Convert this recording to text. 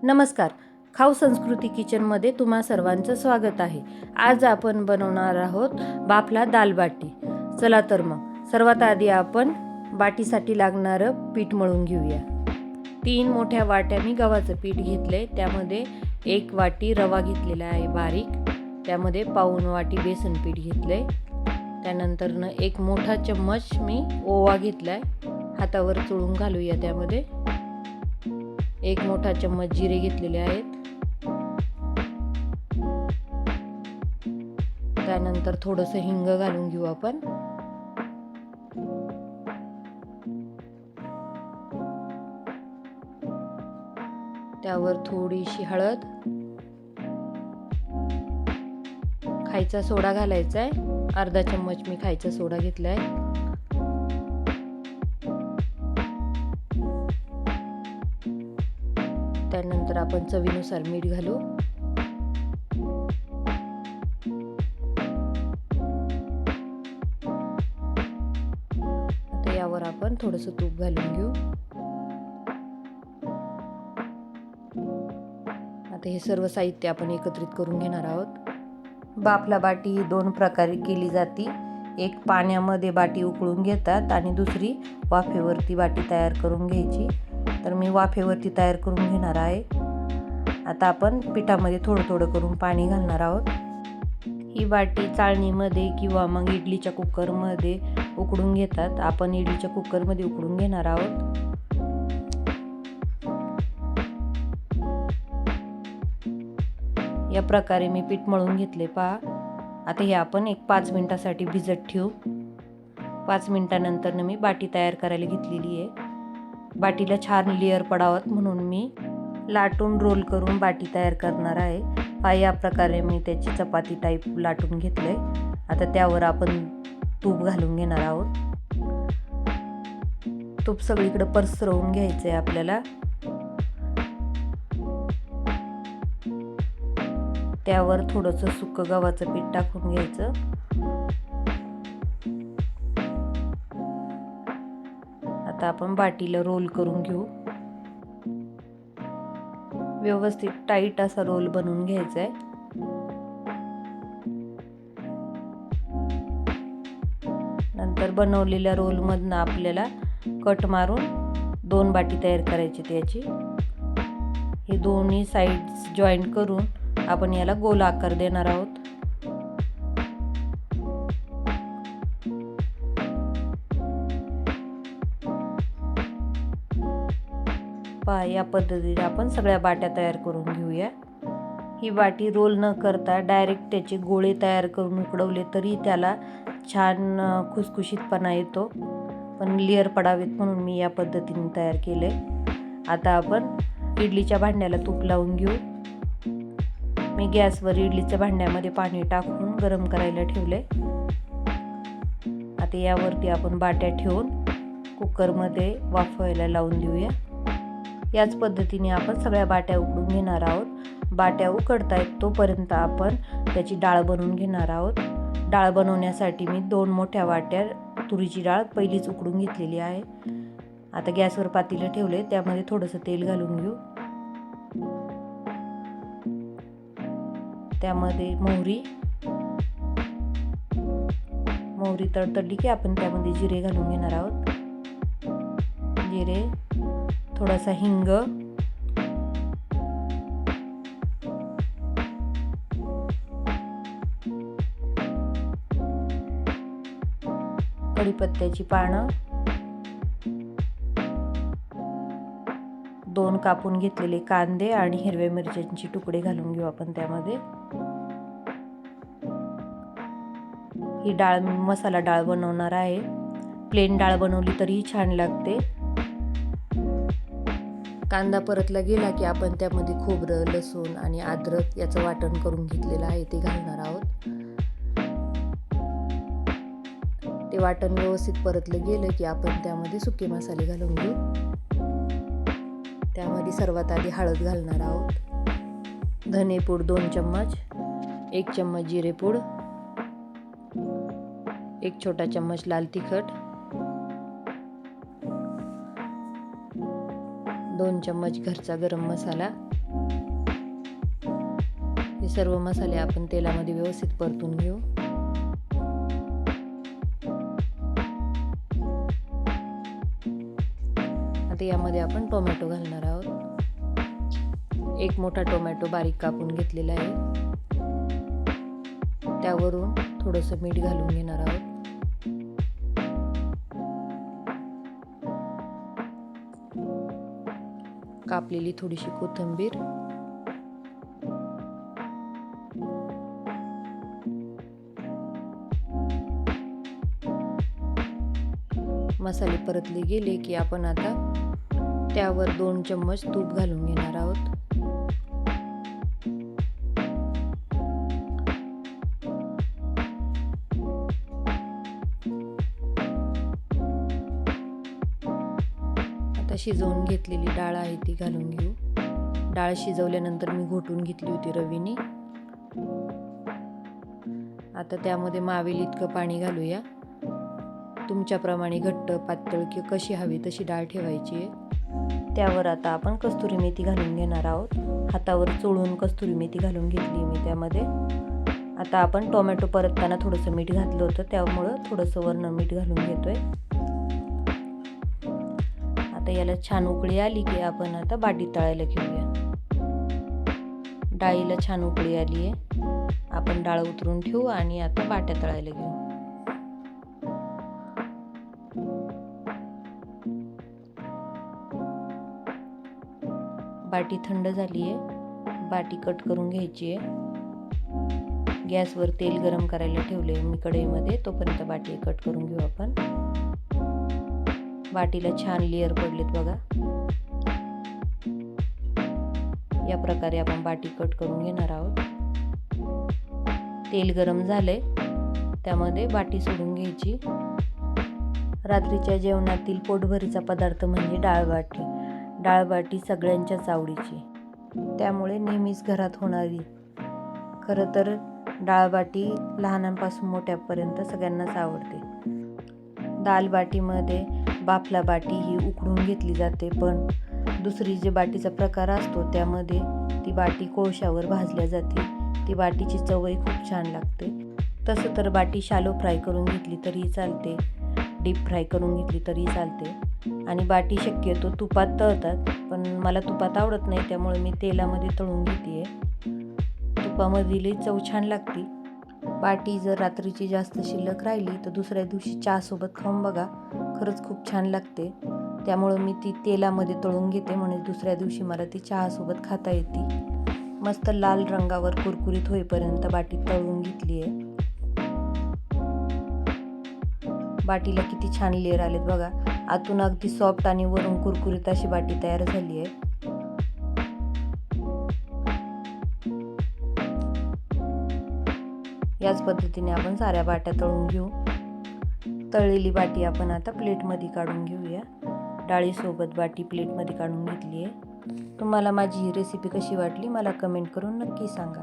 नमस्कार. खाऊ संस्कृती किचनमध्ये तुम्हा सर्वांचं स्वागत आहे. आज आपण बनवणार आहोत बाफला दाल बाटी. चला तर मग सर्वात आधी आपण बाटीसाठी लागणारं पीठ मळून घेऊया. 3 मोठ्या वाट्या मी गव्हाचं पीठ घेतले. त्यामध्ये 1 वाटी रवा घेतलेला आहे बारीक. त्यामध्ये पाऊण वाटी बेसन पीठ घेतले. त्यानंतर 1 मोठा चम्मच मी ओवा घेतलाय. हातावर चोळून घालूया. त्यामध्ये 1 मोठा चम्मच जिरे घेतलेले आहेत. त्यानंतर थोडंसं हिंग घालून घेऊ आपण. त्यावर थोडीशी हळद, खायचा सोडा घालायचा आहे. अर्धा चम्मच मी खायचा सोडा घेतलाय. त्यानंतर आपण चवीनुसार मीठ घालू. आता यावर आपण थोडंसं तूप घालून घेऊ. आता हे सर्व साहित्य आपण एकत्रित करून घेणार आहोत. बाफला बाटी 2 प्रकारे केली जाते. एक पाण्यामध्ये बाटी उकळून घेतात आणि दुसरी वाफेवरती बाटी तयार करून घ्यायची. तर मी वाफेवरती तयार करून घेणार आहे. आता आपण पिठामध्ये थोडं थोडं करून पाणी घालणार आहोत. ही बाटी चाळणीमध्ये किंवा मग इडलीच्या कुकरमध्ये उकडून घेतात. आपण इडलीच्या कुकरमध्ये उकडून घेणार आहोत. या प्रकारे मी पीठ मळून घेतले पहा. आता हे आपण 5 मिनिटासाठी भिजत ठेवू. 5 मिनिटानंतर मी बाटी तयार करायला घेतलेली आहे. बाटीला छान लेअर पडावत म्हणून मी लाटून रोल करून बाटी तयार करणार आहे. पहा या प्रकारे मी त्याची चपाती टाईप लाटून घेतलंय. आता त्यावर आपण तूप घालून घेणार आहोत. तूप सगळीकडे पसरवून घ्यायचं आहे आपल्याला. त्यावर थोडंसं सुकं गव्हाचं पीठ टाकून घ्यायचं. आता आपण बाटीला रोल करून घेऊ. व्यवस्थित टाईट असा रोल बनवून घ्यायचा आहे. नंतर बनवलेल्या रोलमधनं आपल्याला कट मारून 2 बाटी तयार करायची त्याची. हे दोन्ही साइड्स जॉईंट करून आपण याला गोल आकार देणार आहोत. पहा या पद्धतीने आपण सगळ्या बाट्या तयार करून घेऊया. ही बाटी रोल न करता डायरेक्ट त्याचे गोळे तयार करून उकडवले तरी त्याला छान खुसखुशीतपणा येतो. पण लेअर पडावेत म्हणून मी या पद्धतीने तयार केले. आता आपण इडलीच्या भांड्याला तूप लावून घेऊ. मी गॅसवर इडलीच्या भांड्यामध्ये पाणी टाकून गरम करायला ठेवले. आता यावरती आपण बाट्या ठेवून कुकरमध्ये वाफवायला लावून देऊया. याच पद्धतीने आपण सगळ्या बाट्या उकडून घेणार आहोत. बाट्या उकडतायत तोपर्यंत आपण त्याची डाळ बनवून घेणार आहोत. डाळ बनवण्यासाठी मी 2 मोठ्या वाट्या तुरीची डाळ पहिलीच उकडून घेतलेली आहे. आता गॅसवर पातेलं ठेवले. त्यामध्ये थोडंसं तेल घालून घेऊ. त्यामध्ये मोहरी तडतडली की आपण त्यामध्ये जिरे घालून घेणार आहोत. जिरे, थोडासा हिंग, कढीपत्त्याची पानं, 2 कापून घेतलेले कांदे आणि हिरव्या मिरच्यांचे तुकडे घालून घेऊ आपण त्यामध्ये. ही डाळ मी मसाला डाळ बनवणार आहे. प्लेन डाळ बनवली तरीही छान लागते. कांदा परतला गेला की आपण त्यामध्ये खोबरं, लसूण आणि अद्रक याचं वाटण करून घेतलेलं आहे ते घालणार आहोत. ते वाटण व्यवस्थित परतलं गेलं की आपण त्यामध्ये सुके मसाले घालून घेऊ. त्यामध्ये सर्वात आधी हळद घालणार आहोत. धनेपूड 2 चम्मच, 1 चम्मच जिरेपूड, 1 छोटा चम्मच लाल तिखट, 2 चम्मच घरचा गरम मसाला. हे सर्व मसाले आपण तेलामध्ये व्यवस्थित परतून घेऊ. आता यामध्ये आपण टोमॅटो घालणार आहोत. एक मोठा टोमॅटो बारीक कापून घेतलेला आहे. त्यावरून थोडंसं मीठ घालून घेणार आहोत. कापलेली थोडीशी कोथिंबीर, मसाले परतले गेले की आपण आता त्यावर 2 चम्मच तूप घालून घेणार आहोत. आता शिजवून घेतलेली डाळ आहे ती घालून घेऊ. डाळ शिजवल्यानंतर मी घोटून घेतली होती रवीने. आता त्यामध्ये मावेल इतकं पाणी घालूया. तुमच्याप्रमाणे घट्ट पातळ की कशी हवी तशी डाळ ठेवायची आहे. त्यावर आता आपण कस्तुरी मेथी घालून घेणार आहोत. हातावर चोळून कस्तुरी मेथी घालून घेतली मी त्यामध्ये. आता आपण टोमॅटो परतताना थोडंसं मीठ घातलं होतं, त्यामुळं थोडंसं वरनं मीठ घालून घेतोय. आता याला छान उकळी आली की आपण आता बाटी तळायला घेऊया. डाळीला छान उकळी आली आहे. आपण डाळ उतरून ठेवू आणि आता बाट्या तळायला घेऊ. बाटी थंड झाली आहे. बाटी कट करून घ्यायची आहे. गॅसवर तेल गरम करायला ठेवले मी कढईमध्ये, तोपर्यंत बाटी कट करून घेऊ आपण. बाटीला छान लेअर पडलेत बघा. या प्रकारे आपण बाटी कट करून घेणार आहोत. तेल गरम झाले, त्यामध्ये बाटी सोडून घ्यायची. रात्रीच्या जेवणातील पोटभरीचा पदार्थ म्हणजे डाळबाटी. डाळबाटी सगळ्यांच्याच आवडीची, त्यामुळे नेहमीच घरात होणारी. खरं तर डाळबाटी लहानांपासून मोठ्यापर्यंत सगळ्यांनाच आवडते. दालबाटीमध्ये बाफला बाटी ही उकडून घेतली जाते, पण दुसरी जे बाटीचा प्रकार असतो त्यामध्ये ती बाटी कोळशावर भाजल्या जाते. ती बाटीची चवही खूप छान लागते. तसं तर बाटी शालो फ्राय करून घेतली तरीही चालते, डीप फ्राय करून घेतली तरीही चालते. आणि बाटी शक्यतो तुपात तळतात, पण मला तुपात आवडत नाही, त्यामुळे मी तेलामध्ये तळून घेते. तुपामधली चव छान लागते. बाटी जर रात्रीची जास्त शिल्लक राहिली तर दुसऱ्या दिवशी चहासोबत खाऊन बघा, खरंच खूप छान लागते. त्यामुळं मी ती तेलामध्ये तळून घेते, म्हणजे दुसऱ्या दिवशी मला ती चहासोबत खाता येते. मस्त लाल रंगावर कुरकुरीत होईपर्यंत बाटी तळून घेतली आहे. बाटीला किती छान लेअर आलेत बघा. आतून अगदी सॉफ्ट आणि वरून कुरकुरीत अशी बाटी तयार झाली आहे. याच पद्धतीने आपण साऱ्या बाट्या तळून घेऊ. तळलेली बाटी आपण आता प्लेटमध्ये काढून घेऊया. डाळीसोबत बाटी प्लेटमध्ये काढून घेतली आहे. तुम्हाला माझी ही रेसिपी कशी वाटली मला कमेंट करून नक्की सांगा.